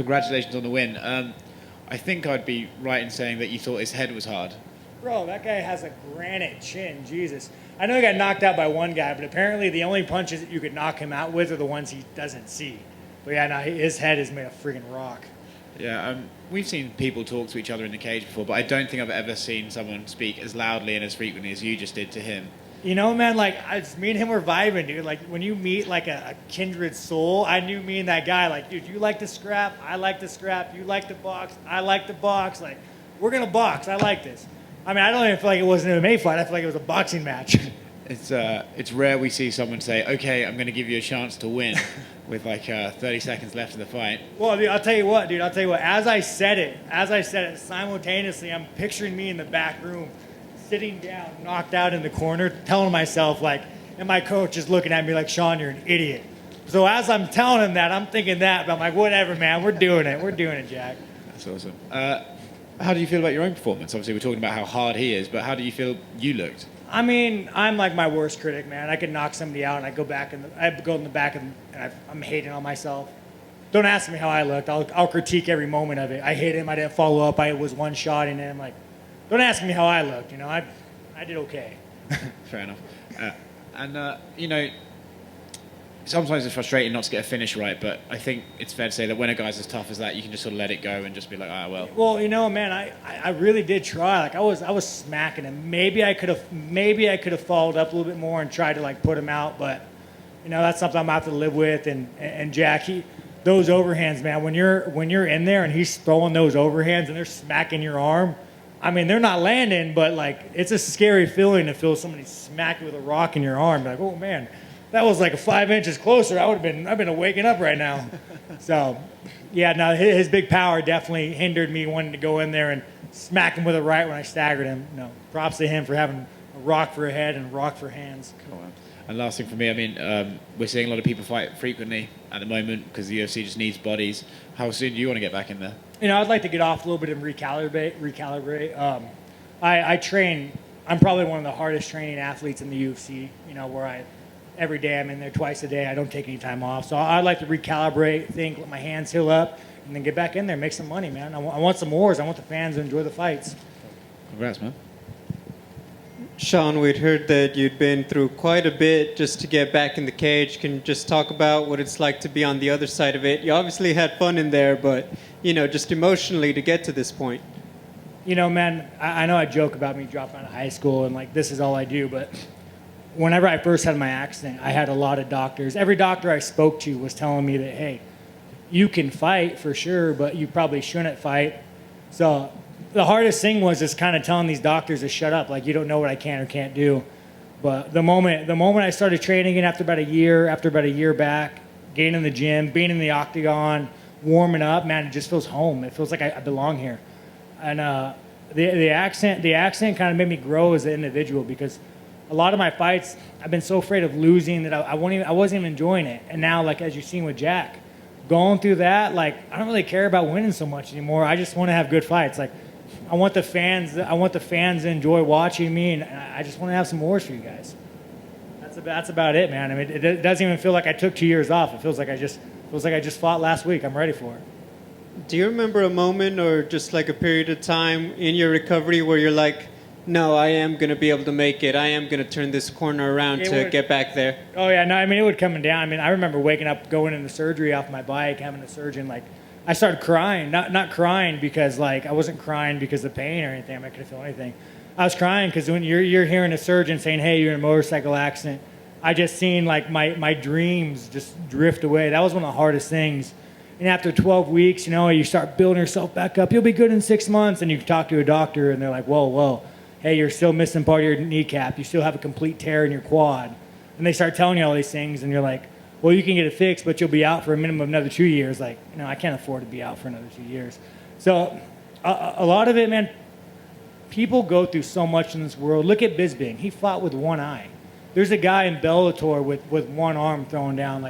congratulations on the win. I think I'd be right in saying that you thought his head was hard. Bro, that guy has a granite chin. Jesus. I know he got knocked out by one guy, but apparently the only punches that you could knock him out with are the ones he doesn't see. But yeah, no, his head is made of friggin' rock. Yeah, we've seen people talk to each other in the cage before, but I don't think I've ever seen someone speak as loudly and as frequently as you just did to him. You know, man, like, me and him were vibing, dude. Like, when you meet, like, a kindred soul, I knew me and that guy, like, dude, you like to scrap, I like to scrap, you like to box, I like to box. Like, we're going to box. I like this. I mean, I don't even feel like it was an MMA fight. I feel like it was a boxing match. It's rare we see someone say, okay, I'm going to give you a chance to win with, like, 30 seconds left of the fight. Well, dude, I'll tell you what, as I said it, simultaneously, I'm picturing me in the back room, sitting down, knocked out in the corner, telling myself, like, and my coach is looking at me like, Sean, you're an idiot. So as I'm telling him that, I'm thinking that, but I'm like, whatever, man, we're doing it, Jack. That's awesome. How do you feel about your own performance? Obviously, we're talking about how hard he is, but how do you feel you looked? I mean, I'm like my worst critic, man. I could knock somebody out, and I go in the back, and I'm hating on myself. Don't ask me how I looked. I'll critique every moment of it. I hit him. I didn't follow up. I was one shot in him. Like, don't ask me how I looked. You know, I did okay. Fair enough. You know, sometimes it's frustrating not to get a finish right, but I think it's fair to say that when a guy's as tough as that, you can just sort of let it go and just be like, well. Well, you know, man, I really did try. Like, I was smacking him. Maybe I could have followed up a little bit more and tried to, like, put him out, but you know, that's something I'm gonna have to live with. And Jack, those overhands, man, when you're in there and he's throwing those overhands and they're smacking your arm, I mean, they're not landing, but, like, it's a scary feeling to feel somebody smack you with a rock in your arm. Like, oh man, that was like 5 inches closer. I've been waking up right now. So, yeah, no, his big power definitely hindered me wanting to go in there and smack him with a right when I staggered him. No, props to him for having a rock for a head and a rock for hands. Cool. And last thing for me, I mean, we're seeing a lot of people fight frequently at the moment because the UFC just needs bodies. How soon do you want to get back in there? You know, I'd like to get off a little bit and recalibrate. I train. I'm probably one of the hardest training athletes in the UFC. You know, where every day I'm in there twice a day. I don't take any time off. So I'd like to recalibrate, let my hands heal up, and then get back in there, make some money, man. I want some wars. I want the fans to enjoy the fights. Congrats, man. Sean, we'd heard that you'd been through quite a bit just to get back in the cage. Can you just talk about what it's like to be on the other side of it? You obviously had fun in there, but, you know, just emotionally to get to this point. You know, man, I know I joke about me dropping out of high school and, like, this is all I do, but whenever I first had my accident, I had a lot of doctors. Every doctor I spoke to was telling me that, hey, you can fight for sure, but you probably shouldn't fight. So the hardest thing was just kind of telling these doctors to shut up, like, you don't know what I can or can't do. But the moment I started training again after about a year back, getting in the gym, being in the octagon, warming up, man, it just feels home. It feels like I belong here. And the accent kind of made me grow as an individual, because a lot of my fights, I've been so afraid of losing that I wasn't even enjoying it. And now, like, as you've seen with Jack, going through that, like, I don't really care about winning so much anymore. I just want to have good fights. Like, I want the fans to enjoy watching me, and I just want to have some wars for you guys. That's about it, man. I mean, it doesn't even feel like I took 2 years off. It feels like I just fought last week. I'm ready for it. Do you remember a moment or just like a period of time in your recovery where you're like, no, I am going to be able to make it. I am going to turn this corner around get back there? Oh, yeah. No, I mean, it would come down. I mean, I remember waking up, going into surgery off my bike, having a surgeon, like, I started crying. Not crying because, like, I wasn't crying because of pain or anything. I'm not going to feel anything. I was crying because when you're hearing a surgeon saying, hey, you're in a motorcycle accident, I just seen, like, my dreams just drift away. That was one of the hardest things. And after 12 weeks, you know, you start building yourself back up. You'll be good in 6 months. And you talk to a doctor, and they're like, whoa. Hey, you're still missing part of your kneecap. You still have a complete tear in your quad. And they start telling you all these things, and you're like, well, you can get it fixed, but you'll be out for a minimum of another 2 years. Like, you know, I can't afford to be out for another 2 years. So a lot of it, man, people go through so much in this world. Look at Bisping. He fought with one eye. There's a guy in Bellator with one arm thrown down.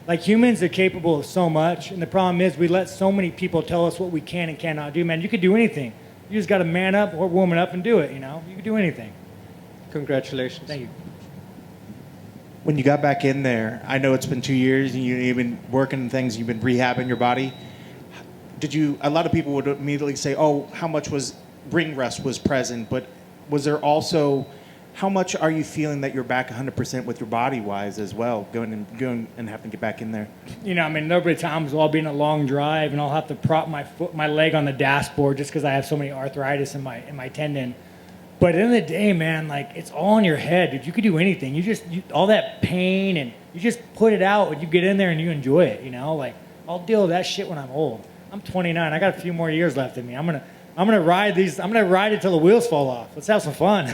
Like humans are capable of so much, and the problem is we let so many people tell us what we can and cannot do. Man, you could do anything. You just got to man up or woman up and do it, you know? You can do anything. Congratulations. Thank you. When you got back in there, I know it's been 2 years and you've been working things, you've been rehabbing your body. did you? A lot of people would immediately say, "Oh, how much was ring rust was present?" But was there also, how much are you feeling that you're back 100% with your body wise as well, going and having to get back in there? You know, I mean, there'll be times I'll be in a long drive and I'll have to prop my leg on the dashboard just because I have so many arthritis in my tendon. But at the end of the day, man, like, it's all in your head, dude. You could do anything. All that pain, and you just put it out, and you get in there and you enjoy it, you know? Like, I'll deal with that shit when I'm old. I'm 29. I got a few more years left in me. I'm gonna ride these. I'm gonna ride it till the wheels fall off. Let's have some fun.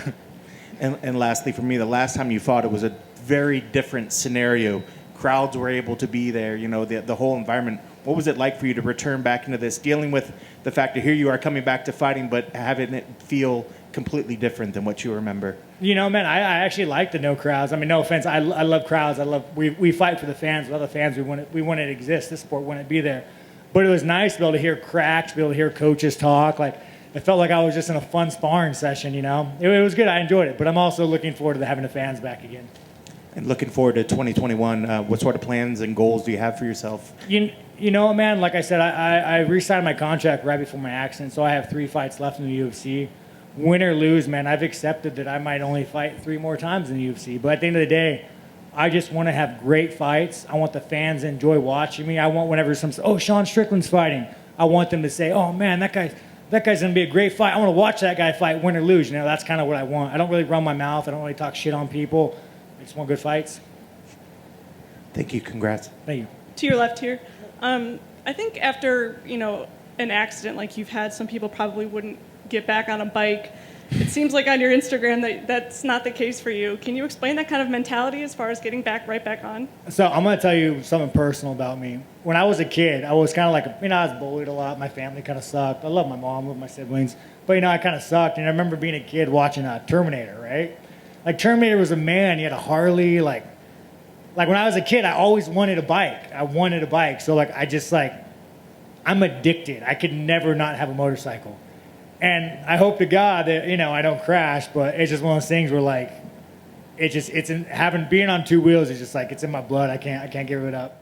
And lastly, for me, the last time you fought, it was a very different scenario. Crowds were able to be there, you know, the whole environment. What was it like for you to return back into this, dealing with the fact that here you are coming back to fighting, but having it feel completely different than what you remember? You know, man, I actually like the no crowds. I mean, no offense, I love crowds. We fight for the fans. Without the fans, we want it to exist. This sport wouldn't be there. But it was nice to be able to hear cracks, be able to hear coaches talk. Like, it felt like I was just in a fun sparring session, you know? It was good. I enjoyed it. But I'm also looking forward to having the fans back again. And looking forward to 2021, what sort of plans and goals do you have for yourself? You know, man, like I said, I re-signed my contract right before my accident, so I have 3 fights left in the UFC. Win or lose, man, I've accepted that I might only fight 3 more times in the UFC. But at the end of the day, I just want to have great fights. I want the fans to enjoy watching me. I want whenever someone says, "Oh, Sean Strickland's fighting," I want them to say, "Oh, man, that guy's going to be a great fight. I want to watch that guy fight, win or lose." You know, that's kind of what I want. I don't really run my mouth. I don't really talk shit on people. I just want good fights. Thank you. Congrats. Thank you. To your left here. I think after, an accident like you've had, some people probably wouldn't get back on a bike. It seems like on your Instagram that's not the case for you. Can you explain that kind of mentality as far as getting right back on? So I'm going to tell you something personal about me. When I was a kid, I was kind of like, I was bullied a lot. My family kind of sucked. I love my mom, love my siblings. But, I kind of sucked. And I remember being a kid watching Terminator, right? Like, Terminator was a man. He had a Harley. Like when I was a kid, I always wanted a bike. I wanted a bike. So, I'm addicted. I could never not have a motorcycle. And I hope to God that, I don't crash, but it's just one of those things where, being on 2 wheels is just like, it's in my blood. I can't give it up.